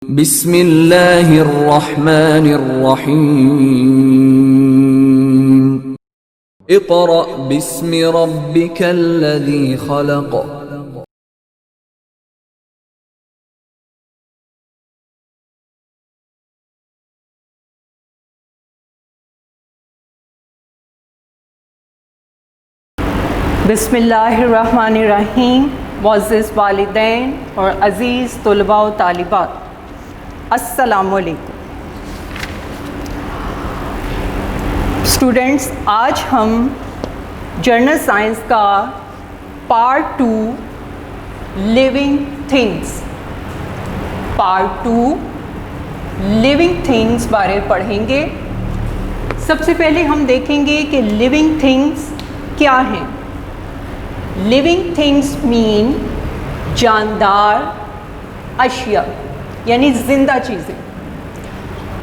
बिस्मिल्लाहिर्रहमानिर्रहीम। इक़रा बिस्मि रब्बिकल्लज़ी खलक़। बिस्मिल्लाहिर्रहमानिर्रहीम। मुअज़्ज़िज़ वालिदैन और अज़ीज़ तुलबा व तालिबात, अस्सलामु अलैकुम। स्टूडेंट्स, आज हम जर्नल साइंस का पार्ट 2 लिविंग थिंग्स बारे पढ़ेंगे। सबसे पहले हम देखेंगे कि लिविंग थिंग्स क्या हैं। लिविंग थिंग्स मीन जानदार अशिया, यानी ज़िंदा चीज़ें।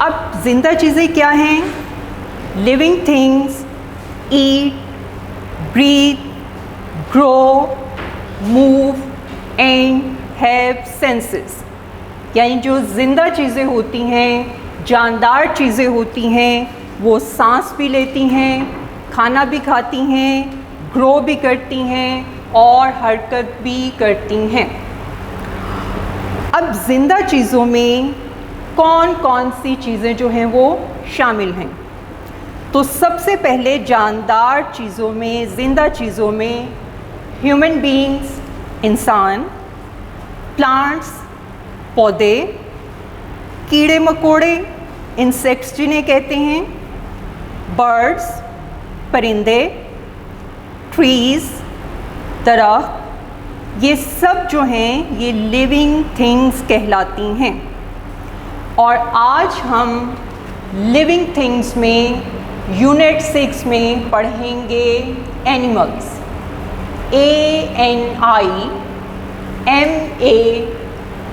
अब ज़िंदा चीज़ें क्या हैं? Living things eat, breathe, grow, move and have senses. यानी जो ज़िंदा चीज़ें होती हैं, जानदार चीज़ें होती हैं, वो सांस भी लेती हैं, खाना भी खाती हैं, ग्रो भी करती हैं और हरकत भी करती हैं। अब ज़िंदा चीज़ों में कौन कौन सी चीज़ें जो हैं वो शामिल हैं। तो सबसे पहले जानदार चीज़ों में, ज़िंदा चीज़ों में ह्यूमन बीइंग्स, इंसान, प्लांट्स, पौधे, कीड़े मकोड़े, इंसेक्ट्स जिन्हें कहते हैं, बर्ड्स, परिंदे, ट्रीज़, दरख्त, ये सब जो हैं ये लिविंग थिंग्स कहलाती हैं। और आज हम लिविंग थिंग्स में यूनिट 6 में पढ़ेंगे animals.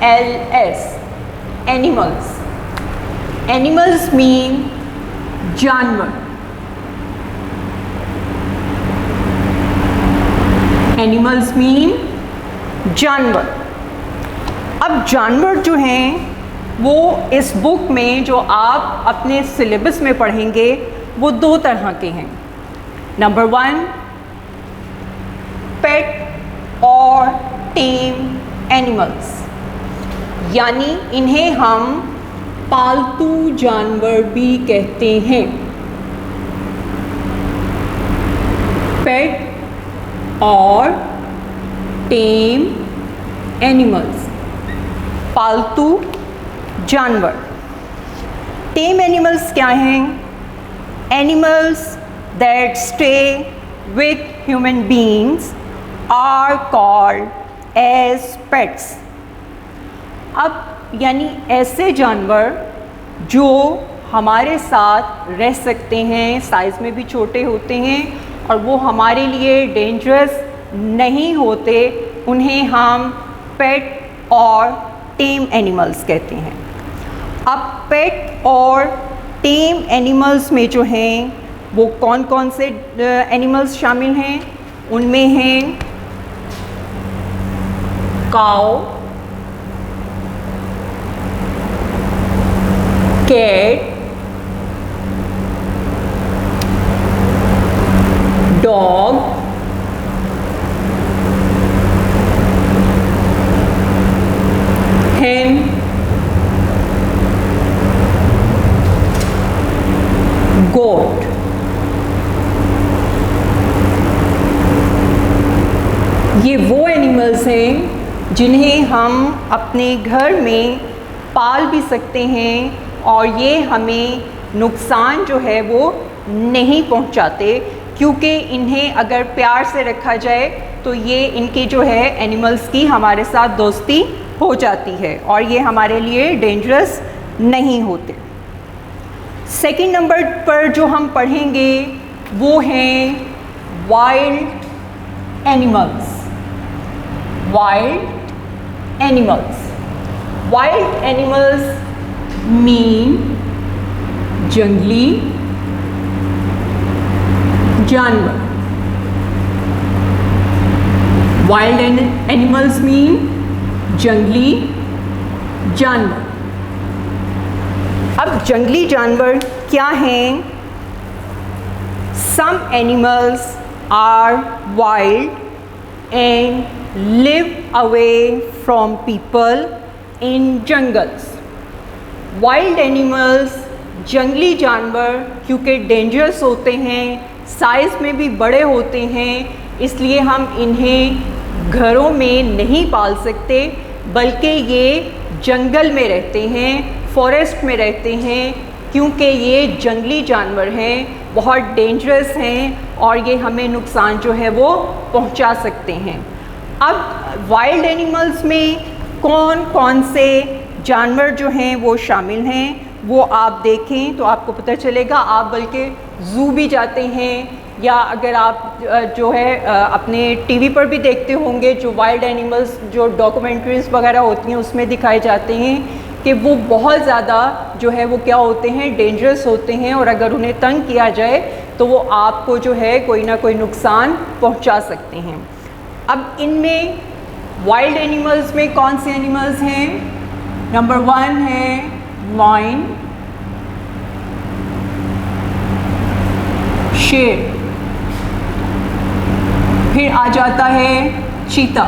ANIMALS, animals. Animals mean जानवर। एनिमल्स मीन जानवर। अब जानवर जो हैं वो इस बुक में, जो आप अपने सिलेबस में पढ़ेंगे, वो 2 तरह के हैं। नंबर 1 पेट और टेम एनिमल्स, यानी इन्हें हम पालतू जानवर भी कहते हैं। पेट और टेम एनिमल्स, पालतू जानवर। टेम एनिमल्स क्या हैं? Animals that stay with human beings are called as pets. अब यानी ऐसे जानवर जो हमारे साथ रह सकते हैं, साइज़ में भी छोटे होते हैं और वो हमारे लिए डेंजरस नहीं होते, उन्हें हम पेट और टेम एनिमल्स कहते हैं। अब पेट और टेम एनिमल्स में जो हैं वो कौन कौन से एनिमल्स शामिल हैं? उनमें हैं काऊ, कैट, डॉग, hen, गोट। ये वो एनिमल्स हैं जिन्हें हम अपने घर में पाल भी सकते हैं और ये हमें नुकसान जो है वो नहीं पहुंचाते, क्योंकि इन्हें अगर प्यार से रखा जाए तो ये इनकी जो है एनिमल्स की हमारे साथ दोस्ती हो जाती है और ये हमारे लिए डेंजरस नहीं होते। सेकंड नंबर पर जो हम पढ़ेंगे वो हैं wild animals. Wild animals. Wild animals mean जंगली जानवर। वाइल्ड एनिमल्स मीन जंगली जानवर। अब जंगली जानवर क्या हैं? Some animals are wild and live away from people in jungles. Wild animals, जंगली जानवर, क्योंकि डेंजरस होते हैं, साइज़ में भी बड़े होते हैं, इसलिए हम इन्हें घरों में नहीं पाल सकते, बल्कि ये जंगल में रहते हैं, फॉरेस्ट में रहते हैं, क्योंकि ये जंगली जानवर हैं, बहुत डेंजरस हैं और ये हमें नुकसान जो है वो पहुंचा सकते हैं। अब वाइल्ड एनिमल्स में कौन कौन से जानवर जो हैं वो शामिल हैं, वो आप देखें तो आपको पता चलेगा। आप बल्कि ज़ू भी जाते हैं, या अगर आप जो है अपने टीवी पर भी देखते होंगे, जो वाइल्ड एनिमल्स जो डॉक्यूमेंट्रीज़ वगैरह होती हैं उसमें दिखाए जाते हैं कि वो बहुत ज़्यादा जो है वो क्या होते हैं, डेंजरस होते हैं, और अगर उन्हें तंग किया जाए तो वो आपको जो है कोई ना कोई नुकसान पहुंचा सकते हैं। अब इनमें वाइल्ड एनिमल्स में कौन से एनिमल्स हैं? नंबर 1 है लायन, शेर, फिर आ जाता है चीता।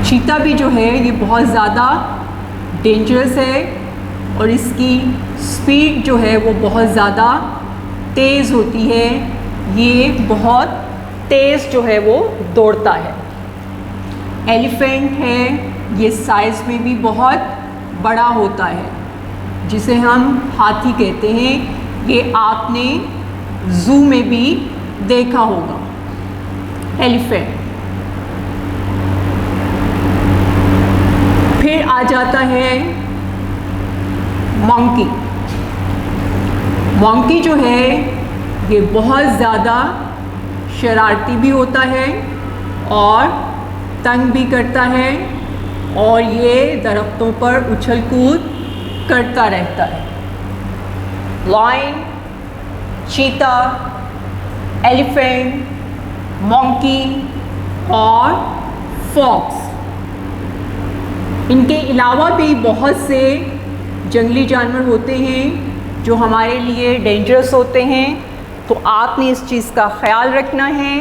चीता भी जो है ये बहुत ज़्यादा डेंजरस है और इसकी स्पीड जो है वो बहुत ज़्यादा तेज़ होती है, ये बहुत तेज़ जो है वो दौड़ता है। एलिफेंट है, ये साइज़ में भी बहुत बड़ा होता है, जिसे हम हाथी कहते हैं, ये आपने ज़ू में भी देखा होगा एलिफेंट। फिर आ जाता है मंकी। मंकी जो है ये बहुत ज़्यादा शरारती भी होता है और तंग भी करता है, और ये दरख्तों पर उछल कूद करता रहता है। लायन, चीता, एलिफेंट, मंकी और फॉक्स। इनके अलावा भी बहुत से जंगली जानवर होते हैं जो हमारे लिए डेंजरस होते हैं, तो आपने इस चीज़ का ख्याल रखना है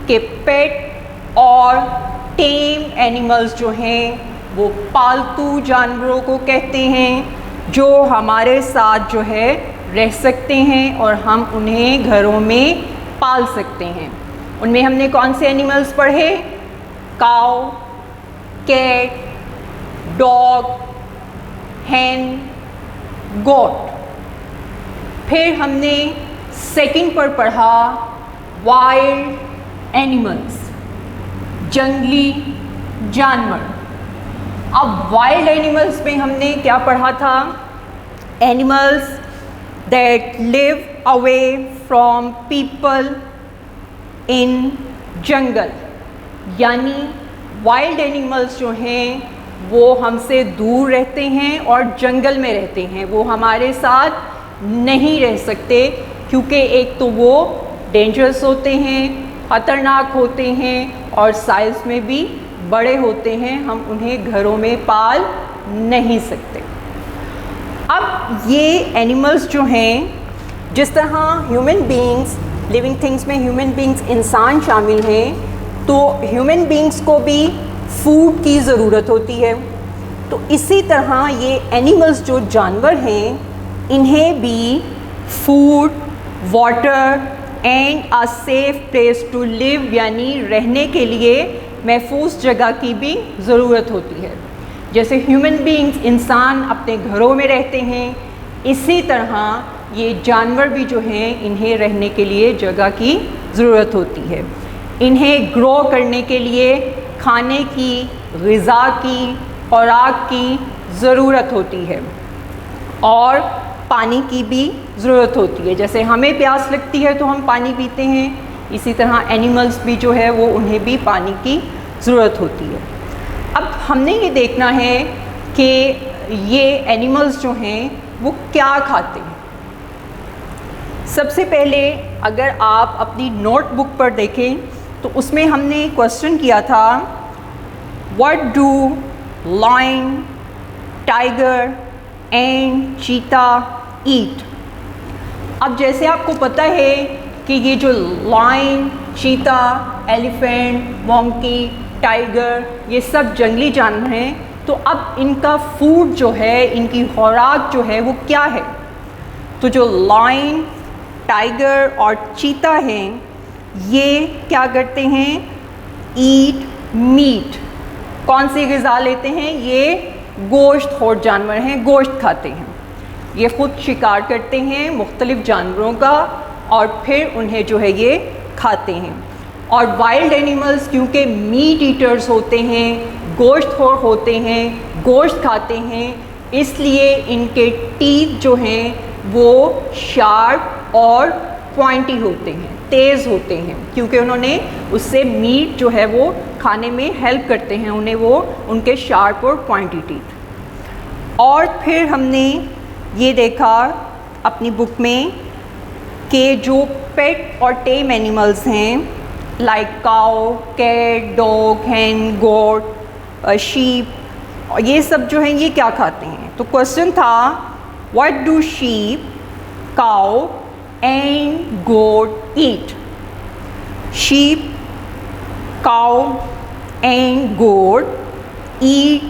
कि पेट और टेम एनिमल्स जो हैं वो पालतू जानवरों को कहते हैं, जो हमारे साथ जो है रह सकते हैं और हम उन्हें घरों में पाल सकते हैं। उनमें हमने कौन से एनिमल्स पढ़े? काऊ, कैट, डॉग, हैन, गोट। फिर हमने सेकंड पर पढ़ा वाइल्ड एनिमल्स, जंगली जानवर। अब वाइल्ड एनिमल्स में हमने क्या पढ़ा था? Animals that live away from people in jungle, यानी वाइल्ड एनिमल्स जो हैं वो हमसे दूर रहते हैं और जंगल में रहते हैं, वो हमारे साथ नहीं रह सकते, क्योंकि एक तो वो डेंजरस होते हैं, ख़तरनाक होते हैं और साइज़ में भी बड़े होते हैं, हम उन्हें घरों में पाल नहीं सकते। अब ये एनिमल्स जो हैं, जिस तरह ह्यूमन बीइंग्स, लिविंग थिंग्स में ह्यूमन बीइंग्स इंसान शामिल हैं, तो ह्यूमन बीइंग्स को भी फूड की ज़रूरत होती है, तो इसी तरह ये एनिमल्स जो जानवर हैं इन्हें भी food, water and a safe place to live, यानी रहने के लिए महफूज जगह की भी ज़रूरत होती है। जैसे ह्यूमन बीइंग्स, इंसान अपने घरों में रहते हैं, इसी तरह ये जानवर भी जो हैं इन्हें रहने के लिए जगह की ज़रूरत होती है। इन्हें ग्रो करने के लिए खाने की, ग़िज़ा की, खुराक की ज़रूरत होती है और पानी की भी ज़रूरत होती है। जैसे हमें प्यास लगती है तो हम पानी पीते हैं, इसी तरह एनिमल्स भी जो है वो उन्हें भी पानी की ज़रूरत होती है। अब हमने ये देखना है कि ये एनिमल्स जो हैं वो क्या खाते हैं। सबसे पहले अगर आप अपनी नोटबुक पर देखें तो उसमें हमने क्वेश्चन किया था, what do lion, tiger and cheetah eat. अब जैसे आपको पता है कि ये जो लायन, चीता, एलिफेंट, मंकी, टाइगर, ये सब जंगली जानवर हैं, तो अब इनका फूड जो है, इनकी खुराक जो है वो क्या है? तो जो लायन, टाइगर और चीता हैं, ये क्या करते हैं? Eat meat. कौन सी ग़िज़ा लेते हैं? ये गोश्तखोर जानवर हैं, गोश्त खाते हैं। ये ख़ुद शिकार करते हैं मुख्तलिफ़ जानवरों का और फिर उन्हें जो है ये खाते हैं। और वाइल्ड एनिमल्स क्योंकि मीट ईटर्स होते हैं, गोश्तखोर होते हैं, गोश्त खाते हैं, इसलिए इनके टीथ जो हैं वो शार्प और पॉइंटी होते हैं, तेज़ होते हैं, क्योंकि उन्होंने उससे मीट जो है वो खाने में हेल्प करते हैं उन्हें, वो उनके शार्प और पॉइंटी टीथ। और फिर हमने ये देखा अपनी बुक में कि जो पेट और टेम एनिमल्स हैं, लाइक काउ, कैट, डॉग, हैन, गोट, शीप, और ये सब जो हैं ये क्या खाते हैं? तो क्वेश्चन था, what do sheep, cow and goat eat? Sheep, cow and goat eat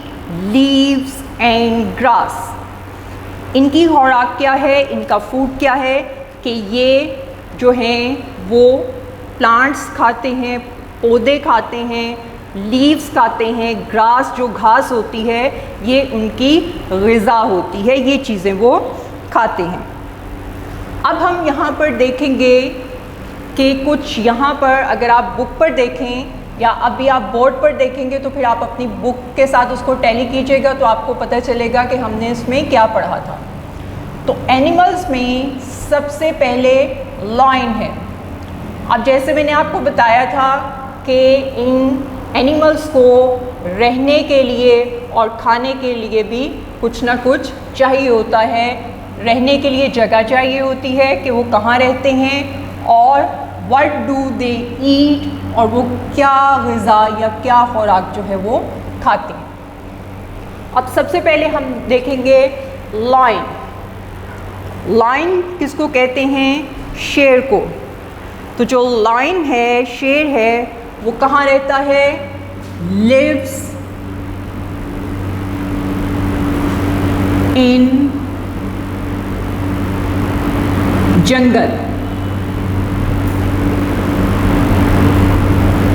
leaves and grass. इनकी खुराक क्या है, इनका फूड क्या है? कि ये जो हैं वो प्लांट्स खाते हैं, पौधे खाते हैं, लीव्स खाते हैं, ग्रास जो घास होती है ये उनकी ग़िज़ा होती है, ये चीज़ें वो खाते हैं। अब हम यहाँ पर देखेंगे कि कुछ यहाँ पर अगर आप बुक पर देखें या अभी आप बोर्ड पर देखेंगे तो फिर आप अपनी बुक के साथ उसको टैली कीजिएगा तो आपको पता चलेगा कि हमने इसमें क्या पढ़ा था। तो एनिमल्स में सबसे पहले लायन है। अब जैसे मैंने आपको बताया था कि इन एनिमल्स को रहने के लिए और खाने के लिए भी कुछ ना कुछ चाहिए होता है। रहने के लिए जगह चाहिए होती है कि वो कहाँ रहते हैं और व्हाट डू दे ईट, और वो क्या ग़िज़ा या क्या खुराक जो है वो खाते हैं। अब सबसे पहले हम देखेंगे लायन। लायन किसको कहते हैं? शेर को। तो जो लायन है, शेर है, वो कहाँ रहता है? लिव्स इन जंगल,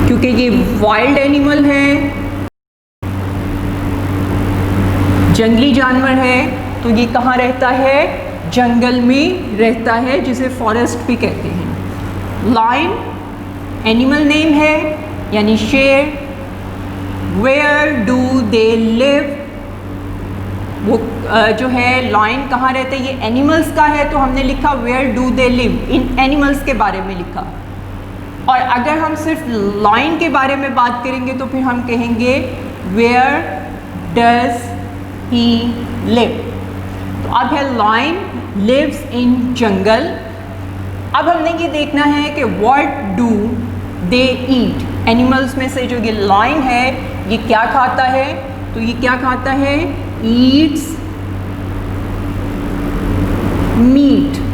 क्योंकि ये वाइल्ड एनिमल है, जंगली जानवर है, तो ये कहाँ रहता है? जंगल में रहता है, जिसे फॉरेस्ट भी कहते हैं। लायन एनिमल नेम है यानी शेर। वेयर डू दे लिव, वो जो है लायन कहाँ रहते हैं? ये एनिमल्स का है तो हमने लिखा वेयर डू दे लिव, इन एनिमल्स के बारे में लिखा। और अगर हम सिर्फ लायन के बारे में बात करेंगे तो फिर हम कहेंगे वेयर डज ही लिव। तो अब है लायन लिव्स इन जंगल। अब हमने ये देखना है कि what do they eat. Animals में से जो ये लायन है ये क्या खाता है? तो ये क्या खाता है? Eats meat.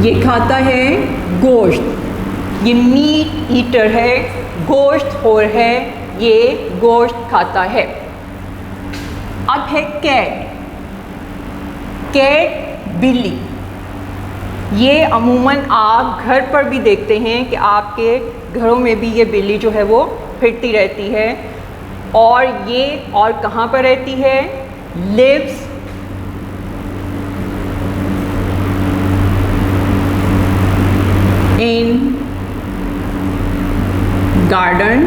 ये खाता है गोश्त। ये मीट ईटर है, गोश्त खोर है, ये गोश्त खाता है। अब है कैट। कैट बिल्ली। ये अमूमन आप घर पर भी देखते हैं कि आपके घरों में भी ये बिल्ली जो है वो फिरती रहती है। और ये और कहाँ पर रहती है? Lives in garden.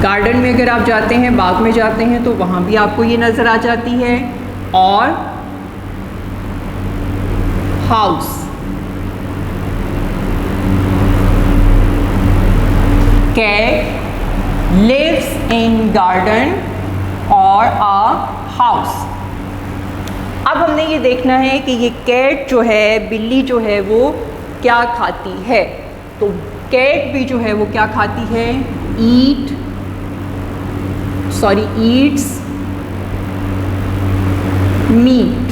गार्डन में अगर आप जाते हैं, बाग में जाते हैं, तो वहाँ भी आपको ये नज़र आ जाती है। और house. Cat lives in garden और अ हाउस। अब हमने ये देखना है कि ये कैट जो है, बिल्ली जो है, वो क्या खाती है। तो कैट भी जो है वो क्या खाती है, ईट्स मीट।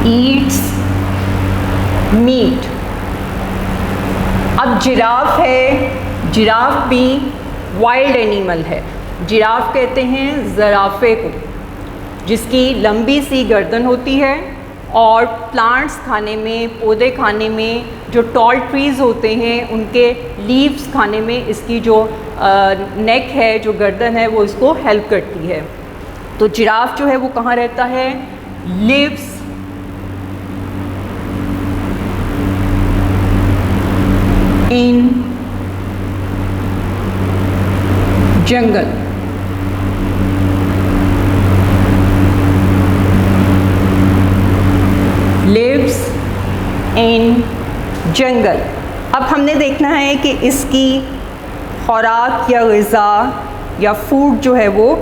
Eats meat. अब जिराफ है, जिराफ भी वाइल्ड एनिमल है। जिराफ कहते हैं ज़राफ़े को, जिसकी लंबी सी गर्दन होती है और प्लांट्स खाने में, पौधे खाने में, जो टॉल ट्रीज़ होते हैं उनके लीव्स खाने में इसकी जो नेक है, जो गर्दन है, वो इसको हेल्प करती है। तो जिराफ जो है वो कहाँ रहता है, lives in jungle. Lives in जंगल। अब हमने देखना है कि इसकी खुराक या ग़िज़ा या फूड जो है वो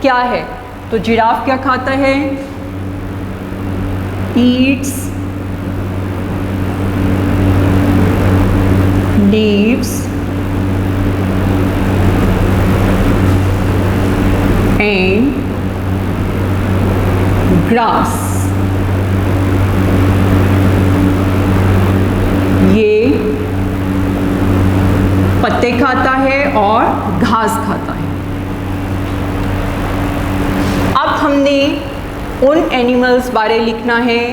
क्या है। तो जिराफ क्या खाता है, ईट्स लीव्स एंड ग्रास। ये पत्ते खाता है और घास खाता है। अब हमने उन एनिमल्स बारे लिखना है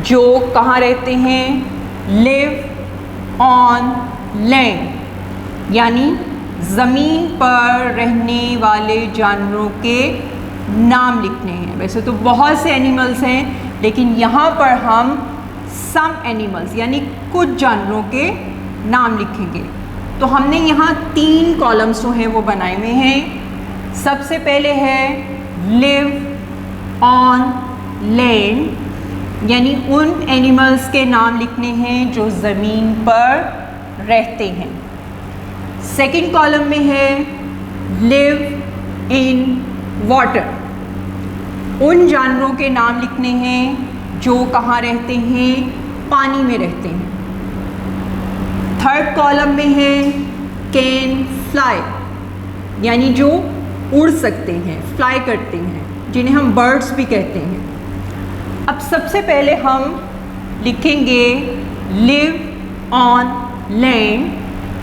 जो कहाँ रहते हैं, लिव ऑन लैंड, यानी ज़मीन पर रहने वाले जानवरों के नाम लिखने हैं। वैसे तो बहुत से एनिमल्स हैं, लेकिन यहाँ पर हम सम एनिमल्स यानी कुछ जानवरों के नाम लिखेंगे। तो हमने यहाँ 3 कॉलम्स जो हैं वो बनाए हुए हैं। सबसे पहले है लिव ऑन लैंड, यानी उन एनिमल्स के नाम लिखने हैं जो ज़मीन पर रहते हैं। सेकंड कॉलम में है लिव इन वाटर, उन जानवरों के नाम लिखने हैं जो कहाँ रहते हैं, पानी में रहते हैं। थर्ड कॉलम में है कैन फ्लाई, यानी जो उड़ सकते हैं, फ्लाई करते हैं, जिन्हें हम बर्ड्स भी कहते हैं। अब सबसे पहले हम लिखेंगे लिव ऑन लैंड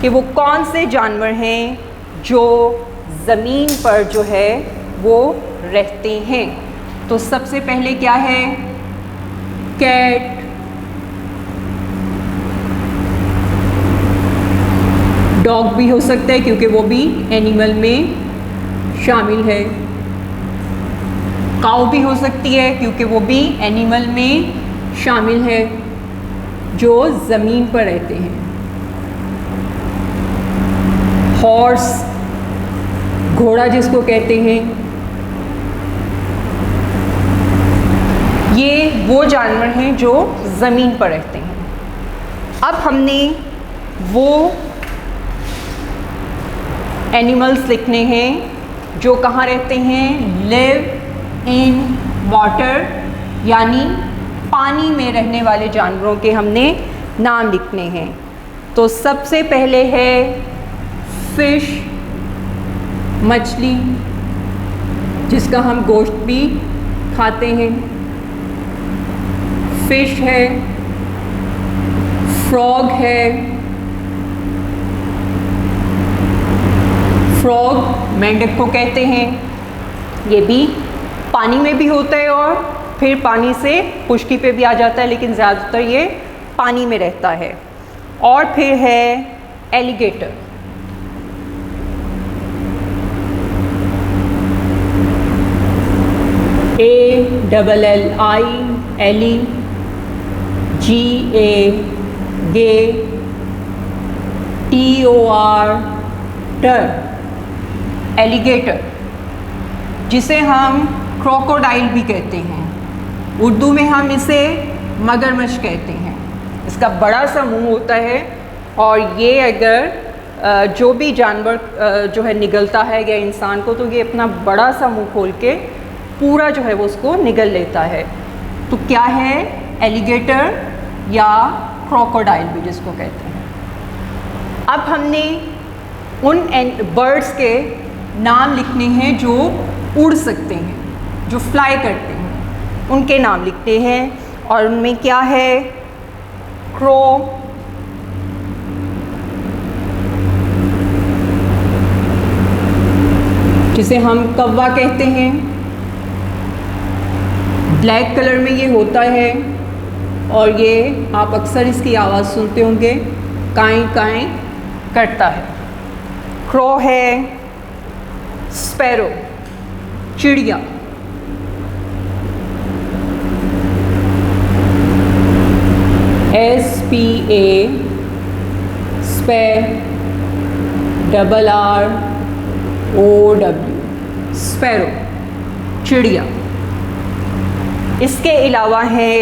कि वो कौन से जानवर हैं जो ज़मीन पर जो है वो रहते हैं। तो सबसे पहले क्या है, कैट, डॉग भी हो सकता है क्योंकि वो भी एनिमल में शामिल है। काऊ भी हो सकती है क्योंकि वो भी एनिमल में शामिल है जो ज़मीन पर रहते हैं। हॉर्स, घोड़ा जिसको कहते हैं, ये वो जानवर हैं जो ज़मीन पर रहते हैं। अब हमने वो एनिमल्स लिखने हैं जो कहाँ रहते हैं, लिव इन वाटर, यानी पानी में रहने वाले जानवरों के हमने नाम लिखने हैं। तो सबसे पहले है फिश, मछली जिसका हम गोश्त भी खाते हैं, फिश है, फ्रॉग है, फ्रॉग मेंढक को कहते हैं, ये भी पानी में भी होता है और फिर पानी से खुश्की पे भी आ जाता है, लेकिन ज़्यादातर ये पानी में रहता है। और फिर है एलिगेटर, ALLIGA, TOR, एलिगेटर, जिसे हम क्रोकोडाइल भी कहते हैं। उर्दू में हम इसे मगरमच्छ कहते हैं। इसका बड़ा सा मुंह होता है और ये अगर जो भी जानवर जो है निगलता है या इंसान को, तो ये अपना बड़ा सा मुंह खोल के पूरा जो है वो उसको निगल लेता है। तो क्या है? एलिगेटर या क्रोकोडाइल भी जिसको कहते हैं। अब हमने उन बर्ड्स के नाम लिखने हैं जो उड़ सकते हैं, जो फ्लाई करते हैं, उनके नाम लिखते हैं। और उनमें क्या है? क्रो, जिसे हम कौवा कहते हैं, ब्लैक कलर में ये होता है और ये आप अक्सर इसकी आवाज़ सुनते होंगे, काई काई करता है। क्रो है। स्पैरो, चिड़िया। SPA, स्पै, RROW, स्पैरो, चिड़िया। इसके अलावा है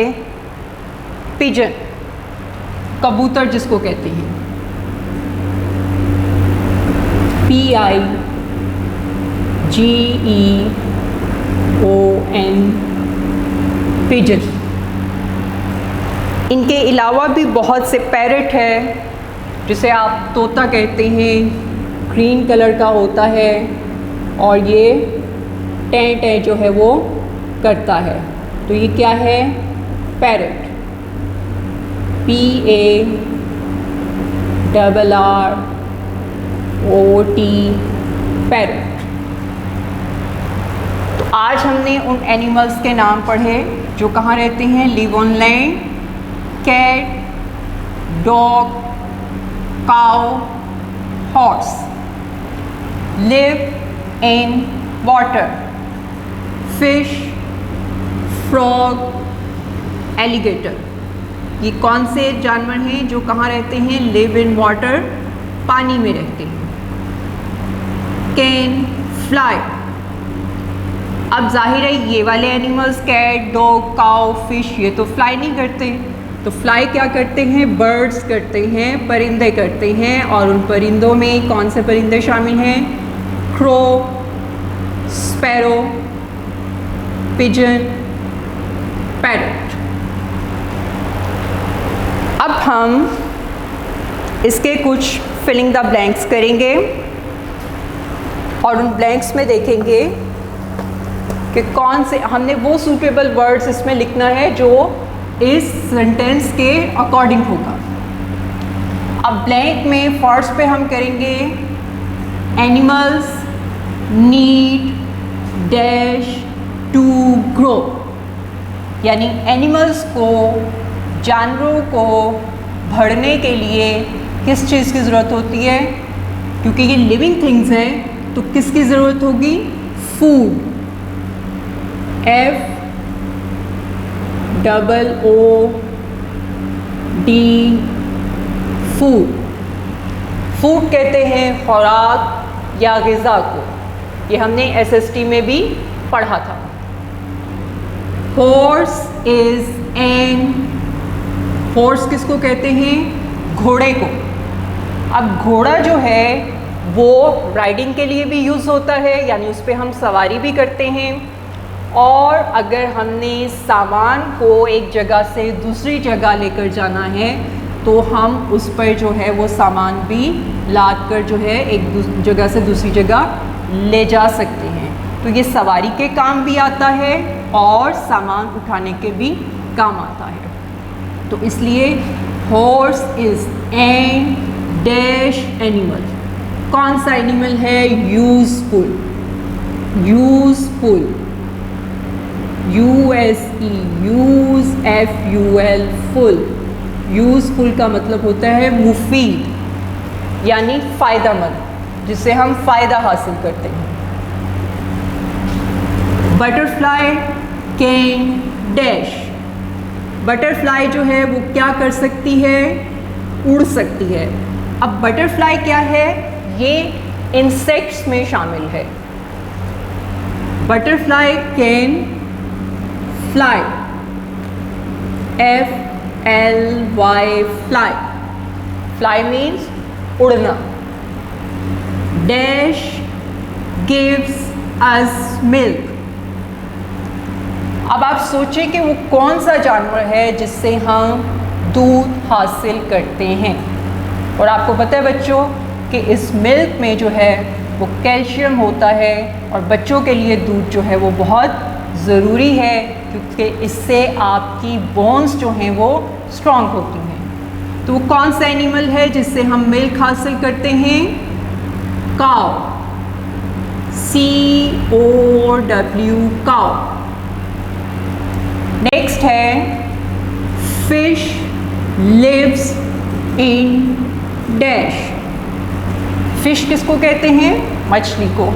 पिजन, कबूतर जिसको कहते हैं, PIGEON, पिजन। इनके अलावा भी बहुत से पैरट है, जिसे आप तोता कहते हैं, ग्रीन कलर का होता है और ये टें टें जो है वो करता है। तो ये क्या है? Parrot, PARROT, parrot. तो आज हमने उन एनिमल्स के नाम पढ़े जो कहाँ रहते हैं? Live on land. Cat, dog, cow, horse. Live in water, fish, frog, alligator. ये कौन से जानवर हैं जो कहाँ रहते हैं? लिव इन वाटर, पानी में रहते हैं। Can fly. अब जाहिर है ये वाले animals, cat, dog, cow, fish, ये तो फ्लाई नहीं करते। तो फ्लाई क्या करते हैं? बर्ड्स करते हैं, परिंदे करते हैं। और उन परिंदों में कौन से परिंदे शामिल हैं? Crow, sparrow, pigeon, parrot. अब हम इसके कुछ फिलिंग द ब्लैंक्स करेंगे और उन ब्लैंक्स में देखेंगे कि कौन से हमने वो सूटेबल वर्ड्स इसमें लिखना है जो इस सेंटेंस के अकॉर्डिंग होगा। अब ब्लैंक में फर्स्ट पे हम करेंगे animals need dash to grow, यानी एनिमल्स को, जानवरों को बढ़ने के लिए किस चीज़ की ज़रूरत होती है? क्योंकि ये लिविंग थिंग्स हैं तो किसकी ज़रूरत होगी? Food, FOOD, food. फूड कहते हैं खुराक या ग़िज़ा को। ये हमने SST में भी पढ़ा था। हॉर्स इज़ एन, हॉर्स किसको कहते हैं? घोड़े को। अब घोड़ा जो है वो राइडिंग के लिए भी यूज़ होता है, यानी उस पर हम सवारी भी करते हैं। और अगर हमने सामान को एक जगह से दूसरी जगह लेकर जाना है तो हम उस पर जो है वो सामान भी लाद कर जो है एक जगह से दूसरी जगह ले जा सकते हैं। तो ये सवारी के काम भी आता है और सामान उठाने के भी काम आता है। तो इसलिए horse is an dash animal. कौन सा एनिमल है? Useful, useful, USE, use FUL, full. Useful का मतलब होता है मुफीद, यानी फ़ायदेमंद, जिससे हम फ़ायदा हासिल करते हैं। Butterfly can dash. बटरफ्लाई जो है वो क्या कर सकती है? उड़ सकती है। अब बटरफ्लाई क्या है? ये इंसेक्ट्स में शामिल है। Butterfly can fly, FLY, fly. Fly means उड़ना। Dash gives us milk. अब आप सोचें कि वो कौन सा जानवर है जिससे हम दूध हासिल करते हैं। और आपको पता है बच्चों कि इस मिल्क में जो है वो कैल्शियम होता है और बच्चों के लिए दूध जो है वो बहुत ज़रूरी है, क्योंकि इससे आपकी बोन्स जो हैं वो स्ट्रॉन्ग होती हैं। तो वो कौन सा एनिमल है जिससे हम मिल्क हासिल करते हैं? Cow, COW, cow. नेक्स्ट है fish lives in dash. Fish किसको कहते हैं? मछली को।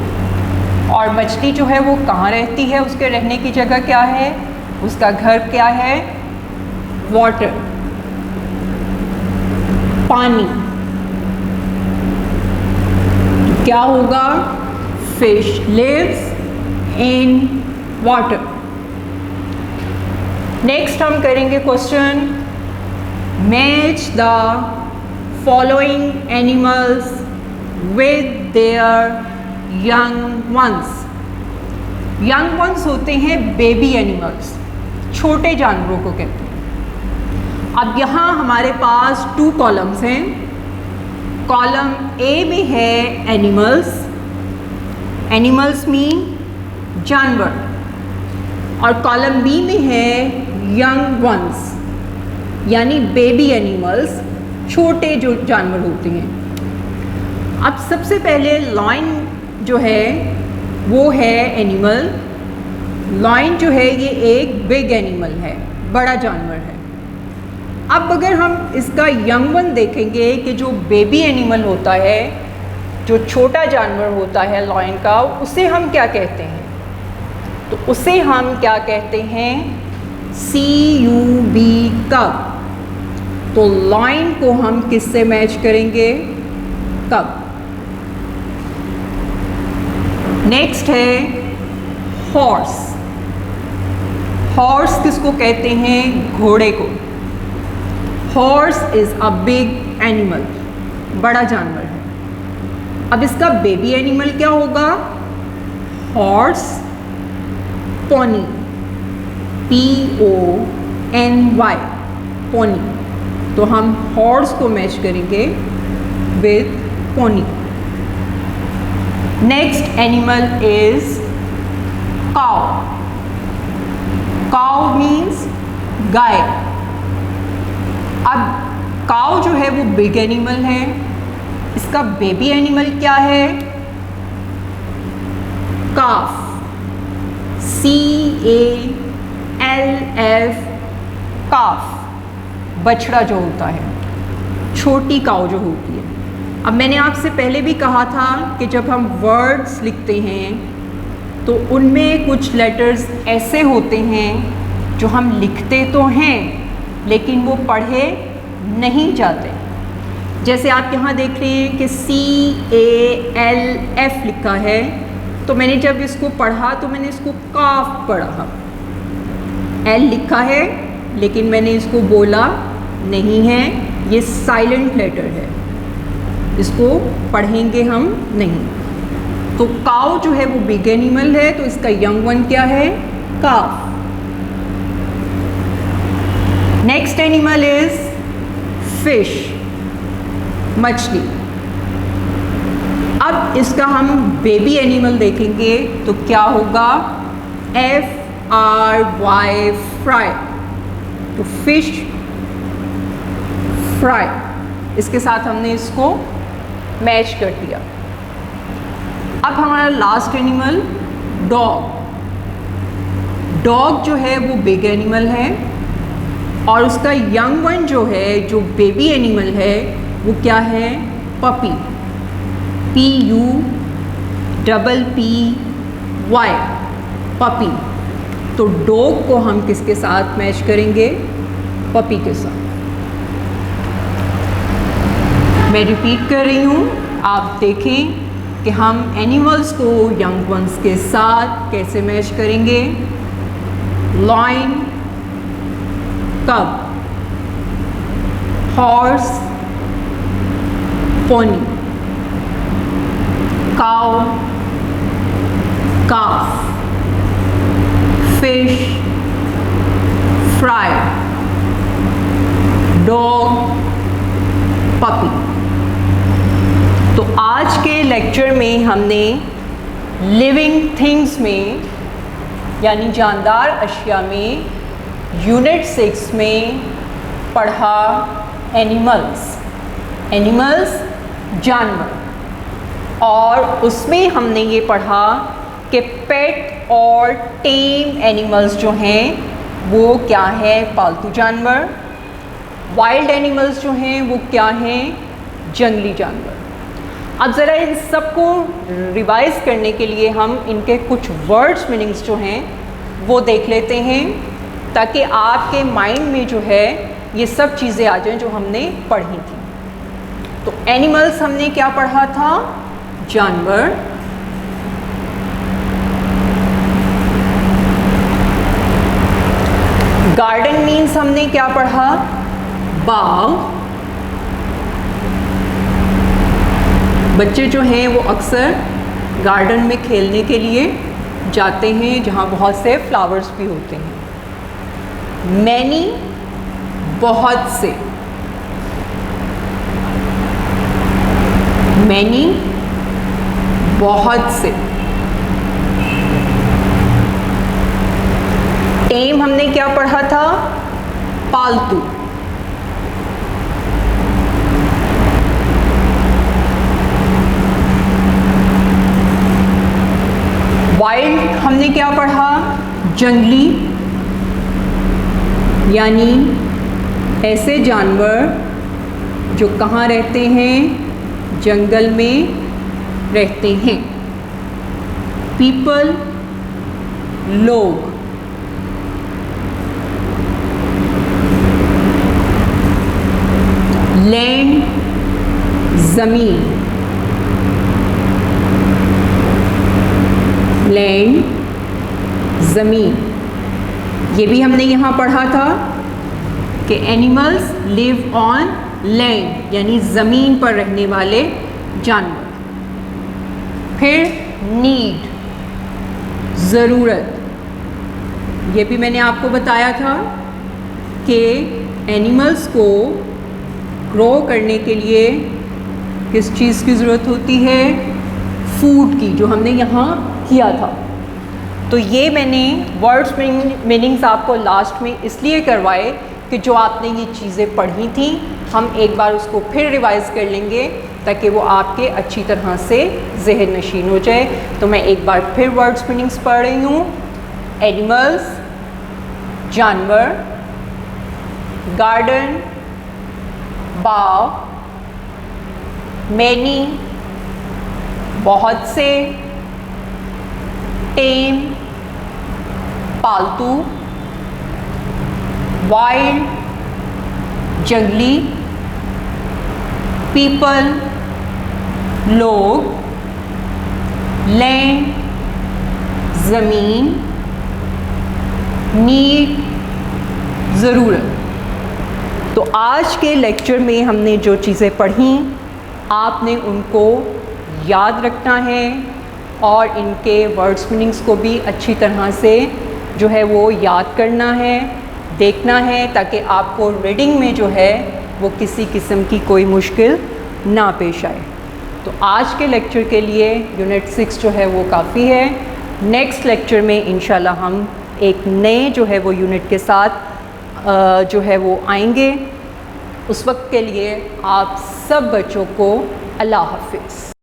और मछली जो है वो कहाँ रहती है? उसके रहने की जगह क्या है? उसका घर क्या है? वाटर, पानी। क्या होगा? Fish lives in water. Next हम करेंगे question, match the following animals with their young ones. Young ones होते हैं बेबी एनिमल्स, छोटे जानवरों को कहते हैं। अब यहाँ हमारे पास 2 कॉलम्स हैं। कॉलम ए में है एनिमल्स, एनिमल्स मीन जानवर, और कॉलम बी में है यंग वंस यानी बेबी एनिमल्स, छोटे जो जानवर होते हैं। अब सबसे पहले लॉयन जो है वो है एनिमल। लॉयन जो है ये एक बिग एनिमल है, बड़ा जानवर है। अब अगर हम इसका यंग वन देखेंगे कि जो बेबी एनिमल होता है, जो छोटा जानवर होता है लॉयन का, उसे हम क्या कहते हैं? तो उसे हम क्या कहते हैं? CUB, कब। तो लॉयन को हम किससे मैच करेंगे? कब। नेक्स्ट है हॉर्स। हॉर्स किसको कहते हैं? घोड़े को। Horse is a big animal, बड़ा जानवर है। अब इसका बेबी एनिमल क्या होगा? Horse pony, PONY, pony. तो हम हॉर्स को मैच करेंगे with pony. Next animal is cow. Cow means गाय। अब काऊ जो है वो बिग एनिमल है, इसका बेबी एनिमल क्या है? काफ, CALF, काफ, बछड़ा जो होता है, छोटी काऊ जो होती है। अब मैंने आपसे पहले भी कहा था कि जब हम वर्ड्स लिखते हैं तो उनमें कुछ लेटर्स ऐसे होते हैं जो हम लिखते तो हैं लेकिन वो पढ़े नहीं जाते। जैसे आप यहाँ देख रहे हैं कि CALF लिखा है, तो मैंने जब इसको पढ़ा तो मैंने इसको काफ पढ़ा। L लिखा है लेकिन मैंने इसको बोला नहीं है, ये साइलेंट लेटर है, इसको पढ़ेंगे हम नहीं। तो काऊ जो है वो बिग एनिमल है, तो इसका यंग वन क्या है? काफ। नेक्स्ट एनिमल इज फिश, मछली। अब इसका हम बेबी एनिमल देखेंगे तो क्या होगा? FRY, fry. तो फिश फ्राई, इसके साथ हमने इसको मैच कर दिया। अब हमारा लास्ट एनिमल डॉग। डॉग जो है वो बिग एनिमल है और उसका यंग वन जो है, जो बेबी एनिमल है, वो क्या है? Puppy, PUPPY, puppy. तो डॉग को हम किसके साथ मैच करेंगे? पपी के साथ। मैं रिपीट कर रही हूँ, आप देखें कि हम एनिमल्स को यंग वंस के साथ कैसे मैच करेंगे। लॉयन, कब, हॉर्स, पोनी। काउ, काफ, फिश, फ्राई, डॉग, पपी। तो आज के लेक्चर में हमने लिविंग थिंग्स में यानी जानदार अशिया में यूनिट 6 में पढ़ा एनिमल्स, जानवर, और उसमें हमने ये पढ़ा कि पेट और टेम एनिमल्स जो हैं वो क्या है, पालतू जानवर। वाइल्ड एनिमल्स जो हैं वो क्या हैं, जंगली जानवर। अब ज़रा इन सबको रिवाइज़ करने के लिए हम इनके कुछ वर्ड्स मीनिंग्स जो हैं वो देख लेते हैं, ताकि आपके माइंड में जो है ये सब चीज़ें आ जाएं जो हमने पढ़ी थी। तो एनिमल्स हमने क्या पढ़ा था, जानवर। गार्डन मीन्स हमने क्या पढ़ा, बाग। बच्चे जो हैं वो अक्सर गार्डन में खेलने के लिए जाते हैं जहाँ बहुत से फ्लावर्स भी होते हैं। मैनी, बहुत से, मैनी, बहुत से। टेम हमने क्या पढ़ा था, पालतू। वाइल्ड हमने क्या पढ़ा, जंगली, यानी ऐसे जानवर जो कहाँ रहते हैं, जंगल में रहते हैं। पीपल, लोग। लैंड, ज़मीन, लैंड, ज़मीन। ये भी हमने यहाँ पढ़ा था कि एनिमल्स लिव ऑन लैंड, यानी ज़मीन पर रहने वाले जानवर। फिर नीड, ज़रूरत। ये भी मैंने आपको बताया था कि एनिमल्स को ग्रो करने के लिए किस चीज़ की ज़रूरत होती है, फूड की, जो हमने यहाँ किया था। तो ये मैंने वर्ड्स मीनिंग्स आपको लास्ट में इसलिए करवाए कि जो आपने ये चीज़ें पढ़ी थी हम एक बार उसको फिर रिवाइज़ कर लेंगे ताकि वो आपके अच्छी तरह से ज़हन नशीन हो जाए। तो मैं एक बार फिर वर्ड्स मीनिंग्स पढ़ रही हूँ। एनिमल्स, जानवर। गार्डन, बाग। मैनी, बहुत से। टेम, पालतू। वाइल्ड, जंगली। पीपल, लोग। लैंड, ज़मीन। नीड, ज़रूरत। तो आज के लेक्चर में हमने जो चीज़ें पढ़ी आपने उनको याद रखना है और इनके वर्ड्स मीनिंग्स को भी अच्छी तरह से जो है वो याद करना है, देखना है, ताकि आपको रीडिंग में जो है वो किसी किस्म की कोई मुश्किल ना पेश आए। तो आज के लेक्चर के लिए यूनिट 6 जो है वो काफ़ी है। नेक्स्ट लेक्चर में इंशाल्लाह हम एक नए जो है वो यूनिट के साथ जो है वो आएंगे। उस वक्त के लिए आप सब बच्चों को अल्लाह हाफ़िज़।